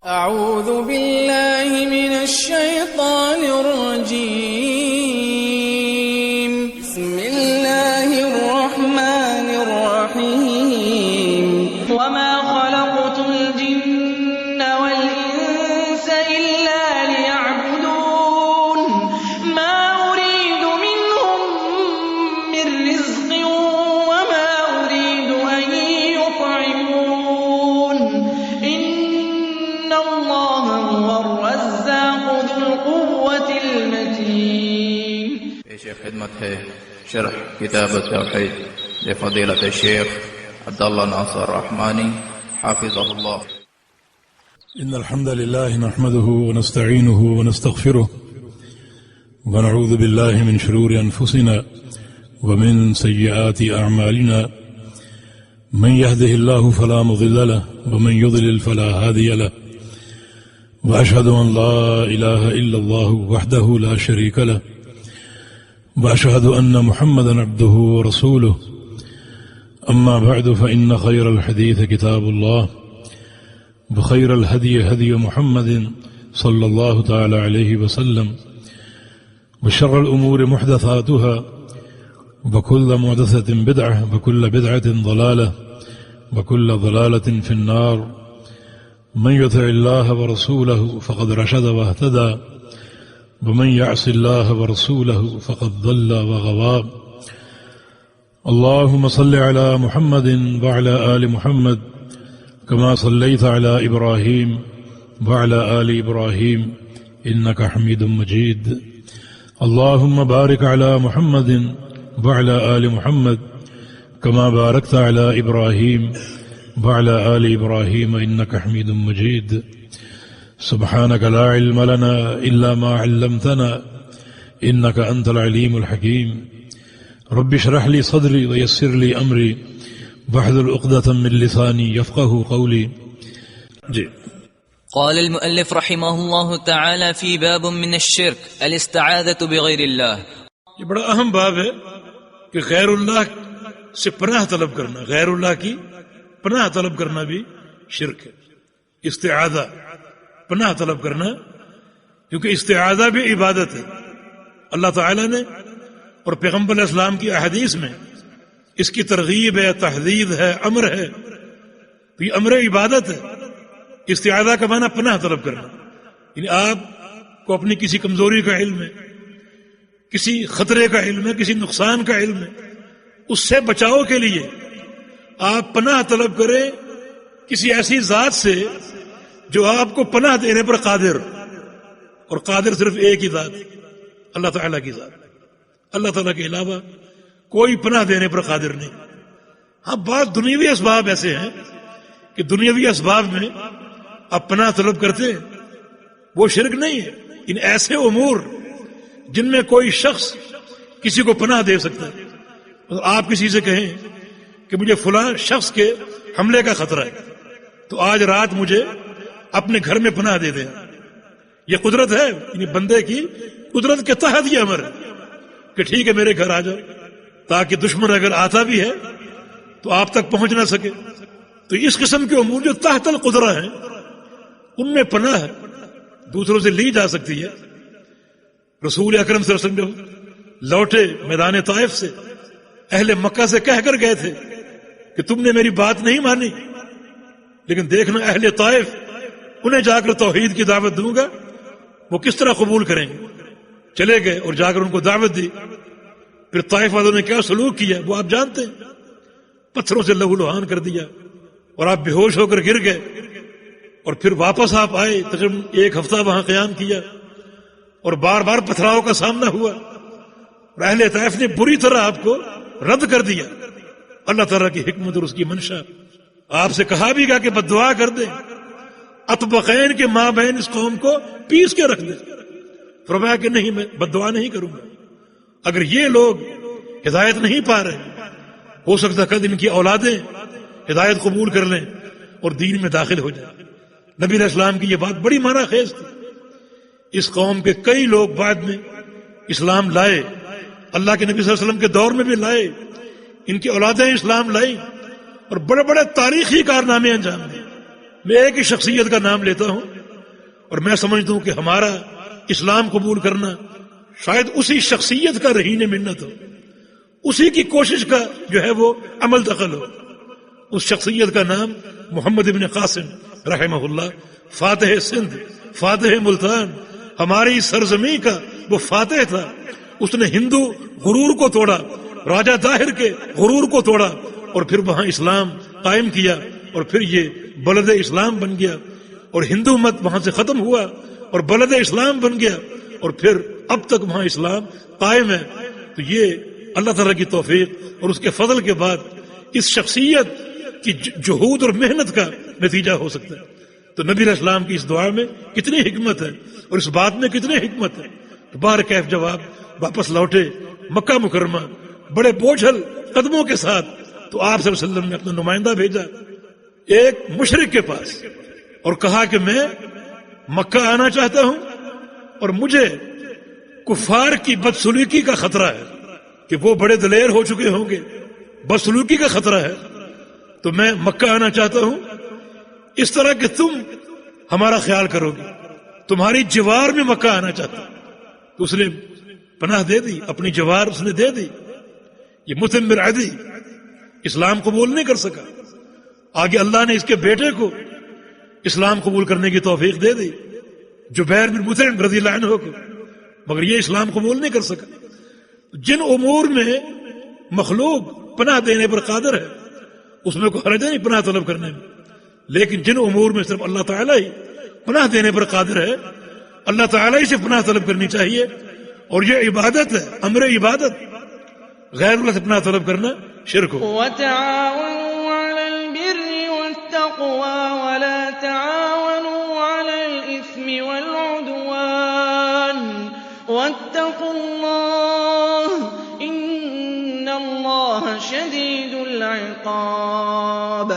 أعوذ بالله من الشيطان الرجيم. بسم الله الرحمن الرحيم. وما خلقت الجن والإنس إلا ليعبدون ما أريد منهم من رزق وما أريد أن يطعمون إن الله هو الرزاق ذو القوة المتين. شیخ خدمت ہے شرح کتاب التوحید لفضیلۃ الشیخ عبداللہ ناصر رحمانی حافظہ اللہ. إن الحمد لله نحمده ونستعينه ونستغفره ونعوذ بالله من شرور أنفسنا ومن سيئات أعمالنا من يهده الله فلا مضل له ومن يضلل فلا هادي له وأشهد أن لا إله إلا الله وحده لا شريك له وأشهد أن محمدا عبده ورسوله. أما بعد فإن خير الحديث كتاب الله بخير الهدي هدي محمد صلى الله تعالى عليه وسلم وشر الأمور محدثاتها وكل محدثة بدعة وكل بدعة ضلالة وكل ضلالة في النار. من يطع الله ورسوله فقد رشد واهتدى ومن يعص الله ورسوله فقد ضل وغوى. اللهم صل على محمد وعلى آل محمد كما صليت على إبراهيم وعلى آل إبراهيم إنك حميد مجيد. اللهم بارك على محمد وعلى آل محمد كما باركت على إبراهيم وعلى آل إبراهيم إنك حميد مجيد. سبحانك لا علم لنا إلا ما علمتنا إنك أنت العليم الحكيم. رب اشرح لي صدري ويسر لي أمري واحلل عقدة من لساني يفقهوا قولي. جی قال المؤلف رحمه الله تعالى في باب من الشرك الاستعاذة بغير الله. یہ بڑا اہم باب ہے کہ غیر اللہ سے پناہ طلب کرنا، غیر اللہ کی پناہ طلب کرنا بھی شرک ہے. استعاذہ پناہ طلب کرنا، کیونکہ استعاذہ بھی عبادت ہے. اللہ تعالیٰ نے اور پیغمبر علیہ السلام کی احادیث میں اس کی ترغیب ہے، تحدید ہے، امر ہے. تو یہ امر عبادت ہے. استعاذہ کا معنی پناہ طلب کرنا، یعنی آپ کو اپنی کسی کمزوری کا علم ہے، کسی خطرے کا علم ہے، کسی نقصان کا علم ہے، اس سے بچاؤ کے لیے آپ پناہ طلب کریں کسی ایسی ذات سے جو آپ کو پناہ دینے پر قادر، اور قادر صرف ایک ہی ذات، اللہ تعالیٰ کی ذات. اللہ تعالیٰ کے علاوہ کوئی پناہ دینے پر قادر نہیں. ہاں بعض دنیاوی اسباب ایسے ہیں کہ دنیاوی اسباب میں آپ پناہ طلب کرتے ہیں، وہ شرک نہیں ہے. ان ایسے امور جن میں کوئی شخص کسی کو پناہ دے سکتا ہے، آپ کسی سے کہیں کہ مجھے فلاں شخص کے حملے کا خطرہ ہے تو آج رات مجھے اپنے گھر میں پناہ دے دیں، یہ قدرت ہے. یعنی بندے کی قدرت کے تحت یہ امر ہے کہ ٹھیک ہے میرے گھر آ جاؤ، تاکہ دشمن اگر آتا بھی ہے تو آپ تک پہنچ نہ سکے. تو اس قسم کے امور جو تحت القدرہ ہیں ان میں پناہ دوسروں سے لی جا سکتی ہے. رسول اکرم صلی اللہ علیہ وسلم لوٹے میدان طائف سے، اہل مکہ سے کہہ کر گئے تھے کہ تم نے میری بات نہیں مانی، لیکن دیکھنا اہل طائف انہیں جا کر توحید کی دعوت دوں گا وہ کس طرح قبول کریں گے. چلے گئے اور جا کر ان کو دعوت دی. پھر طائف والوں نے کیا سلوک کیا وہ آپ جانتے ہیں، پتھروں سے لہو لہان کر دیا اور آپ بے ہوش ہو کر گر گئے. اور پھر واپس آپ آئے، تقریباً 1 ہفتہ وہاں قیام کیا اور بار بار پتھراؤں کا سامنا ہوا اور اہل طائف نے بری طرح آپ کو رد کر دیا. اللہ تعالیٰ کی حکمت اور اس کی منشا. آپ سے کہا بھی گیا کہ بد دعا کر دیں، اطبقین کے مابین اس قوم کو پیس کے رکھ دیں. فرمایا کہ نہیں، میں بد دعا نہیں کروں گا. اگر یہ لوگ ہدایت نہیں پا رہے، ہو سکتا ہے ان کی اولادیں ہدایت قبول کر لیں اور دین میں داخل ہو جائیں. نبی علیہ السلام کی یہ بات بڑی معنی خیز تھی. اس قوم کے کئی لوگ بعد میں اسلام لائے، اللہ کے نبی صلی اللہ علیہ وسلم کے دور میں بھی لائے، ان کی اولادیں اسلام لائی اور بڑے بڑے تاریخی کارنامے انجام دیے. میں ایک ہی شخصیت کا نام لیتا ہوں اور میں سمجھتا ہوں کہ ہمارا اسلام قبول کرنا شاید اسی شخصیت کا رہین منت ہو، اسی کی کوشش کا جو ہے وہ عمل دخل ہو۔ اس شخصیت کا نام محمد ابن قاسم رحمہ اللہ، فاتح سندھ، فاتح ملتان، ہماری سرزمین کا وہ فاتح تھا۔ اس نے ہندو غرور کو توڑا، راجہ طاہر کے غرور کو توڑا، اور پھر وہاں اسلام قائم کیا، اور پھر یہ بلد اسلام بن گیا، اور ہندو مت وہاں سے ختم ہوا اور بلد اسلام بن گیا، اور پھر اب تک وہاں اسلام قائم ہے۔ تو یہ اللہ تعالیٰ کی توفیق اور اس کے فضل کے بعد اس شخصیت کی جہود اور محنت کا نتیجہ ہو سکتا ہے۔ تو نبی علیہ السلام کی اس دعا میں کتنی حکمت ہے اور اس بات میں کتنی حکمت ہے۔ تو بہر کیف جب آپ واپس لوٹے مکہ مکرمہ بڑے بوجھل قدموں کے ساتھ، تو آپ صلی اللہ علیہ وسلم نے اپنا نمائندہ بھیجا ایک مشرک کے پاس اور کہا کہ میں مکہ آنا چاہتا ہوں اور مجھے کفار کی بدسلوکی کا خطرہ ہے کہ وہ بڑے دلیر ہو چکے ہوں گے، بدسلوکی کا خطرہ ہے، تو میں مکہ آنا چاہتا ہوں اس طرح کہ تم ہمارا خیال کرو گے، تمہاری جوار میں مکہ آنا چاہتا ہوں۔ تو اس نے پناہ دے دی، اپنی جوار اس نے دے دی۔ یہ مطعم بن عدی اسلام قبول نہیں کر سکا، آگے اللہ نے اس کے بیٹے کو اسلام قبول کرنے کی توفیق دے دی، جبیر بن مطعم رضی اللہ عنہ کو، مگر یہ اسلام قبول نہیں کر سکا۔ جن امور میں مخلوق پناہ دینے پر قادر ہے اس میں کوئی حرج نہیں پناہ طلب کرنے میں، لیکن جن امور میں صرف اللہ تعالیٰ ہی پناہ دینے پر قادر ہے، اللہ تعالیٰ ہی سے پناہ طلب کرنی چاہیے، اور یہ عبادت ہے، امر عبادت۔ غیر اللہ سے پناہ طلب کرنا شرک ہو۔ وتعاونوا على البر والتقوى ولا تعاونوا على الإثم والعدوان واتقوا الله إن الله شديد العقاب۔